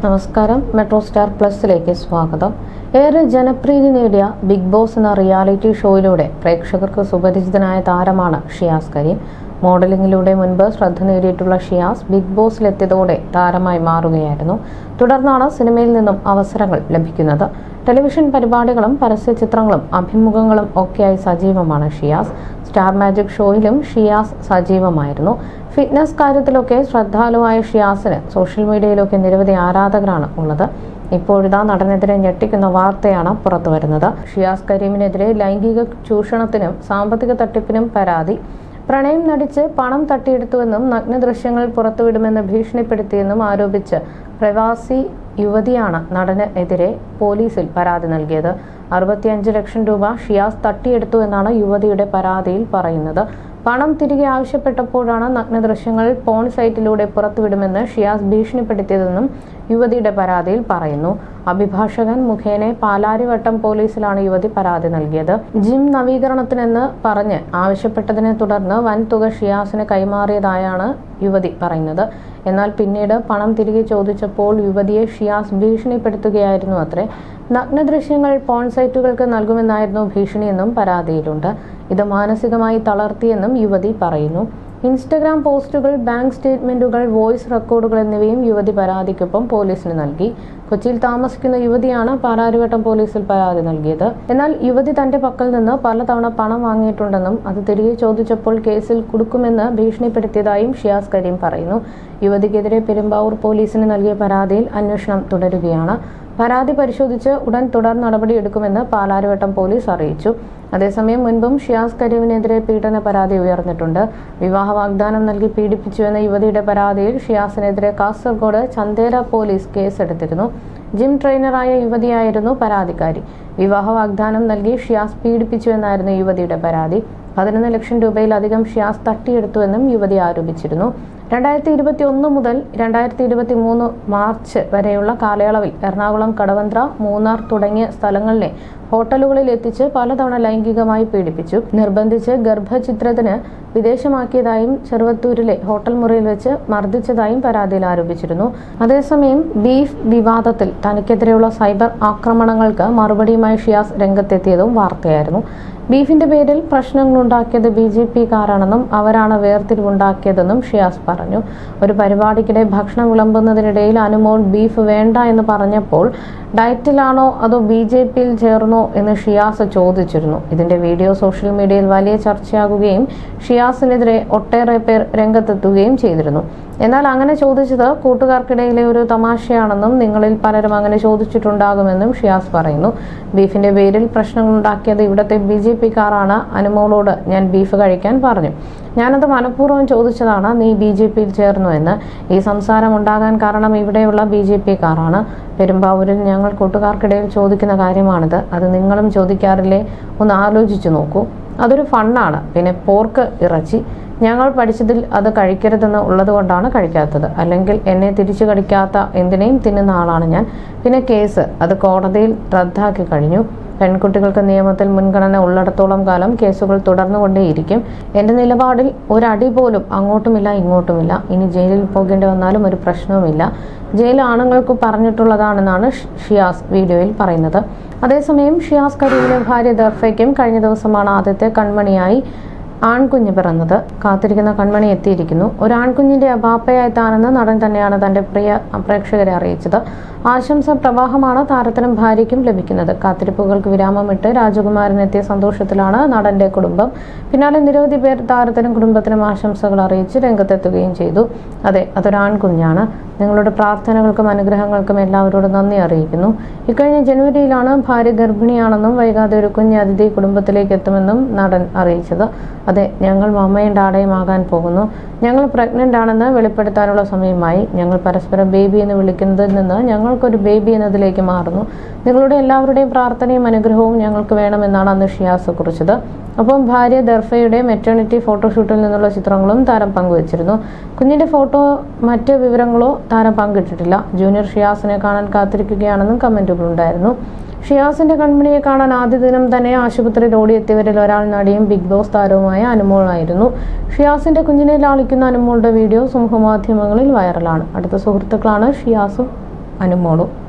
നമസ്കാരം. Metro star പ്ലസിലേക്ക് സ്വാഗതം. ഏറെ ജനപ്രീതി നേടിയ ബിഗ് ബോസ് എന്ന റിയാലിറ്റി ഷോയിലൂടെ പ്രേക്ഷകർക്ക് സുപരിചിതനായ താരമാണ് ഷിയാസ് കരീം. മോഡലിംഗിലൂടെ മുൻപ് ശ്രദ്ധ നേടിയിട്ടുള്ള ഷിയാസ് ബിഗ് ബോസിലെത്തിയതോടെ താരമായി മാറുകയായിരുന്നു. തുടർന്നാണ് സിനിമയിൽ നിന്നും അവസരങ്ങൾ ലഭിക്കുന്നത്. ടെലിവിഷൻ പരിപാടികളും പരസ്യചിത്രങ്ങളും അഭിമുഖങ്ങളും ഒക്കെയായി സജീവമാണ് ഷിയാസ്. സ്റ്റാർ മാജിക് ഷോയിലും ഷിയാസ് സജീവമായിരുന്നു. ഫിറ്റ്നസ് കാര്യത്തിലൊക്കെ ശ്രദ്ധാലുവായ ഷിയാസിന് സോഷ്യൽ മീഡിയയിലൊക്കെ നിരവധി ആരാധകരാണ് ഉള്ളത്. ഇപ്പോഴിതാ നടനെതിരെ ഞെട്ടിക്കുന്ന വാർത്തയാണ് പുറത്തുവരുന്നത്. ഷിയാസ് കരീമിനെതിരെ ലൈംഗിക ചൂഷണത്തിനും സാമ്പത്തിക തട്ടിപ്പിനും പരാതി. പ്രണയം നടിച്ച് പണം തട്ടിയെടുത്തുവെന്നും നഗ്നദൃശ്യങ്ങൾ പുറത്തുവിടുമെന്ന് ഭീഷണിപ്പെടുത്തിയെന്നും ആരോപിച്ച് പ്രവാസി യുവതിയാണ് നടന് എതിരെ പോലീസിൽ പരാതി നൽകിയത്. 65 ലക്ഷം രൂപ ഷിയാസ് തട്ടിയെടുത്തു എന്നാണ് യുവതിയുടെ പരാതിയിൽ പറയുന്നത്. പണം തിരികെ ആവശ്യപ്പെട്ടപ്പോഴാണ് നഗ്നദൃശ്യങ്ങൾ പോൺ സൈറ്റിലൂടെ പുറത്തുവിടുമെന്ന് ഷിയാസ് ഭീഷണിപ്പെടുത്തിയതെന്നും യുവതിയുടെ പരാതിയിൽ പറയുന്നു. അഭിഭാഷകൻ മുഖേന പാലാരിവട്ടം പോലീസിലാണ് യുവതി പരാതി നൽകിയത്. ജിം നവീകരണത്തിനെന്ന് പറഞ്ഞ് ആവശ്യപ്പെട്ടതിനെ തുടർന്ന് വൻ തുക ഷിയാസിന് കൈമാറിയതായാണ് യുവതി പറയുന്നത്. എന്നാൽ പിന്നീട് പണം തിരികെ ചോദിച്ചപ്പോൾ യുവതിയെ ഷിയാസ് ഭീഷണിപ്പെടുത്തുകയായിരുന്നു അത്രേ. നഗ്നദൃശ്യങ്ങൾ പോൺ സൈറ്റുകൾക്ക് നൽകുമെന്നായിരുന്നു ഭീഷണിയെന്നും പരാതിയിലുണ്ട്. ഇത് മാനസികമായി തളർത്തിയെന്നും യുവതി പറയുന്നു. ഇൻസ്റ്റഗ്രാം പോസ്റ്റുകൾ, ബാങ്ക് സ്റ്റേറ്റ്മെന്റുകൾ, വോയിസ് റെക്കോർഡുകൾ എന്നിവയും യുവതി പരാതിക്കൊപ്പം പോലീസിന് നൽകി. കൊച്ചിയിൽ താമസിക്കുന്ന യുവതിയാണ് പാലാരിവട്ടം പോലീസിൽ പരാതി നൽകിയത്. എന്നാൽ യുവതി തന്റെ പക്കൽ നിന്ന് പലതവണ പണം വാങ്ങിയിട്ടുണ്ടെന്നും അത് തിരികെ ചോദിച്ചപ്പോൾ കേസിൽ കുടുക്കുമെന്ന് ഭീഷണിപ്പെടുത്തിയതായും ഷിയാസ് കരീം പറയുന്നു. യുവതിക്കെതിരെ പെരുമ്പാവൂർ പോലീസിന് നൽകിയ പരാതിയിൽ അന്വേഷണം തുടരുകയാണ്. പരാതി പരിശോധിച്ച് ഉടൻ തുടർ നടപടിയെടുക്കുമെന്ന് പാലാരിവട്ടം പോലീസ് അറിയിച്ചു. അതേസമയം മുൻപും ഷിയാസ് കരീമിനെതിരെ പീഡന പരാതി ഉയർന്നിട്ടുണ്ട്. വിവാഹ വാഗ്ദാനം നൽകി പീഡിപ്പിച്ചുവെന്ന യുവതിയുടെ പരാതിയിൽ ഷിയാസിനെതിരെ കാസർഗോഡ് ചന്തേര പോലീസ് കേസെടുത്തിരുന്നു. ജിം ട്രെയിനറായ യുവതിയായിരുന്നു പരാതിക്കാരി. വിവാഹ വാഗ്ദാനം നൽകി ഷിയാസ് പീഡിപ്പിച്ചുവെന്നായിരുന്നു യുവതിയുടെ പരാതി. 11 ലക്ഷം രൂപയിലധികം ഷിയാസ് തട്ടിയെടുത്തുവെന്നും യുവതി ആരോപിച്ചിരുന്നു. 2021 മുതൽ 2023 മാർച്ച് വരെയുള്ള കാലയളവിൽ എറണാകുളം, കടവന്ത്ര, മൂന്നാർ തുടങ്ങിയ സ്ഥലങ്ങളിലെ ഹോട്ടലുകളിൽ എത്തിച്ച് പലതവണ ലൈംഗികമായി പീഡിപ്പിച്ചു. നിർബന്ധിച്ച് ഗർഭചിത്രത്തിന് വിദേശമാക്കിയതായും ചെറുവത്തൂരിലെ ഹോട്ടൽ മുറിയിൽ വെച്ച് മർദ്ദിച്ചതായും പരാതിയിൽ ആരോപിച്ചിരുന്നു. അതേസമയം ബീഫ് വിവാദത്തിൽ തനിക്കെതിരെയുള്ള സൈബർ ആക്രമണങ്ങൾക്ക് മറുപടിയുമായി ഷിയാസ് രംഗത്തെത്തിയതും വാർത്തയായിരുന്നു. ബീഫിന്റെ പേരിൽ പ്രശ്നങ്ങളുണ്ടാക്കിയത് BJP-കാരാണെന്നും അവരാണ് വേർതിരിവുണ്ടാക്കിയതെന്നും ഷിയാസ് പറഞ്ഞു. ഒരു പരിപാടിക്കിടെ ഭക്ഷണം വിളമ്പുന്നതിനിടയിൽ അനുമോൾ ബീഫ് വേണ്ട എന്ന് പറഞ്ഞപ്പോൾ ഡയറ്റിലാണോ അതോ BJP-യിൽ ചേർന്നോ എന്ന് ഷിയാസ് ചോദിച്ചിരുന്നു. ഇതിന്റെ വീഡിയോ സോഷ്യൽ മീഡിയയിൽ വലിയ ചർച്ചയാകുകയും ഷിയാസിനെതിരെ ഒട്ടേറെ പേർ രംഗത്തെത്തുകയും ചെയ്തിരുന്നു. എന്നാൽ അങ്ങനെ ചോദിച്ചത് കൂട്ടുകാർക്കിടയിലെ ഒരു തമാശയാണെന്നും നിങ്ങളിൽ പലരും അങ്ങനെ ചോദിച്ചിട്ടുണ്ടാകുമെന്നും ഷിയാസ് പറയുന്നു. ബീഫിന്റെ പേരിൽ പ്രശ്നങ്ങളുണ്ടാക്കിയത് ഇവിടുത്തെ BJP-കാരാണ്. അനുമോളോട് ഞാൻ ബീഫ് കഴിക്കാൻ പറഞ്ഞു. ഞാനത് മനഃപൂർവ്വം ചോദിച്ചതാണ്, നീ BJP-യിൽ ചേർന്നു എന്ന്. ഈ സംസാരം ഉണ്ടാകാൻ കാരണം ഇവിടെയുള്ള BJP-കാരാണ്. പെരുമ്പാവൂരിൽ ഞങ്ങൾ കൂട്ടുകാർക്കിടയിൽ ചോദിക്കുന്ന കാര്യമാണിത്. അത് നിങ്ങളും ചോദിക്കാറില്ലേ? ഒന്ന് ആലോചിച്ചു നോക്കൂ. അതൊരു ഫണ്ണാണ്. പിന്നെ പോർക്ക് ഇറച്ചി ഞങ്ങൾ പഠിച്ചതിൽ അത് കഴിക്കരുതെന്ന് ഉള്ളതുകൊണ്ടാണ് കഴിക്കാത്തത്. അല്ലെങ്കിൽ എന്നെ തിരിച്ചു കടിക്കാത്ത എന്തിനേയും തിന്നുന്ന ആളാണ് ഞാൻ. പിന്നെ കേസ് അത് കോടതിയിൽ റദ്ദാക്കി കഴിഞ്ഞു. പെൺകുട്ടികൾക്ക് നിയമത്തിൽ മുൻഗണന ഉള്ളിടത്തോളം കാലം കേസുകൾ തുടർന്നുകൊണ്ടേയിരിക്കും. എൻ്റെ നിലപാടിൽ ഒരടി പോലും അങ്ങോട്ടുമില്ല ഇങ്ങോട്ടുമില്ല. ഇനി ജയിലിൽ പോകേണ്ടി വന്നാലും ഒരു പ്രശ്നവുമില്ല. ജയിൽ ആണുങ്ങൾക്ക് പറഞ്ഞിട്ടുള്ളതാണെന്നാണ് ഷിയാസ് വീഡിയോയിൽ പറയുന്നത്. അതേസമയം ഷിയാസ് കരീമിലെ ഭാര്യ ദർഫയ്ക്കും കഴിഞ്ഞ ദിവസമാണ് ആദ്യത്തെ കൺമണിയായി ആൺകുഞ്ഞ് പിറന്നത്. കാത്തിരിക്കുന്ന കൺമണി എത്തിയിരിക്കുന്നു. ഒരു ആൺകുഞ്ഞിന്റെ അപാപ്പയായി താനെന്ന് നടൻ തന്നെയാണ് തന്റെ പ്രിയ പ്രേക്ഷകരെ അറിയിച്ചത്. ആശംസ പ്രവാഹമാണ് താരത്തിനും ഭാര്യയ്ക്കും ലഭിക്കുന്നത്. കാത്തിരിപ്പുകൾക്ക് വിരാമമിട്ട് രാജകുമാരൻ എത്തിയ സന്തോഷത്തിലാണ് നടന്റെ കുടുംബം. പിന്നാലെ നിരവധി പേർ താരത്തിനും കുടുംബത്തിനും ആശംസകൾ അറിയിച്ച് രംഗത്തെത്തുകയും ചെയ്തു. അതെ, അതൊരു ആൺകുഞ്ഞാണ്. നിങ്ങളുടെ പ്രാർത്ഥനകൾക്കും അനുഗ്രഹങ്ങൾക്കും എല്ലാവരോടും നന്ദി അറിയിക്കുന്നു. ഇക്കഴിഞ്ഞ ജനുവരിയിലാണ് ഭാര്യ ഗർഭിണിയാണെന്നും വൈകാതെ ഒരു കുഞ്ഞ് അതിഥി കുടുംബത്തിലേക്ക് എത്തുമെന്നും നടൻ അറിയിച്ചത്. അതെ, ഞങ്ങൾ മമ്മയും ഡാഡയും ആകാൻ പോകുന്നു. ഞങ്ങൾ പ്രഗ്നന്റ് ആണെന്ന് വെളിപ്പെടുത്താനുള്ള സമയമായി. ഞങ്ങൾ പരസ്പരം ബേബി എന്ന് വിളിക്കുന്നതിൽ നിന്ന് ഞങ്ങൾക്കൊരു ബേബി എന്നതിലേക്ക് മാറുന്നു. നിങ്ങളുടെ എല്ലാവരുടെയും പ്രാർത്ഥനയും അനുഗ്രഹവും ഞങ്ങൾക്ക് വേണമെന്നാണ് അന്ന് ഷിയാസ് കുറിച്ചത്. ഒപ്പം ഭാര്യ ദർഫയുടെ മെറ്റേണിറ്റി ഫോട്ടോഷൂട്ടിൽ നിന്നുള്ള ചിത്രങ്ങളും താരം പങ്കുവച്ചിരുന്നു. കുഞ്ഞിന്റെ ഫോട്ടോ മറ്റ് വിവരങ്ങളോ താരം പങ്കിട്ടിട്ടില്ല. ജൂനിയർ ഷിയാസിനെ കാണാൻ കാത്തിരിക്കുകയാണെന്നും കമന്റുകളുണ്ടായിരുന്നു. ഷിയാസിന്റെ കൺമണിയെ കാണാൻ ആദ്യ ദിനം തന്നെ ആശുപത്രിയിൽ ഓടിയെത്തിയവരിൽ ഒരാൾ നടിയും ബിഗ് ബോസ് താരവുമായ അനുമോളായിരുന്നു. ഷിയാസിന്റെ കുഞ്ഞിനെ ലാളിക്കുന്ന അനുമോളുടെ വീഡിയോ സമൂഹമാധ്യമങ്ങളിൽ വൈറലാണ്. അടുത്ത സുഹൃത്തുക്കളാണ് ഷിയാസും അനുമോളു.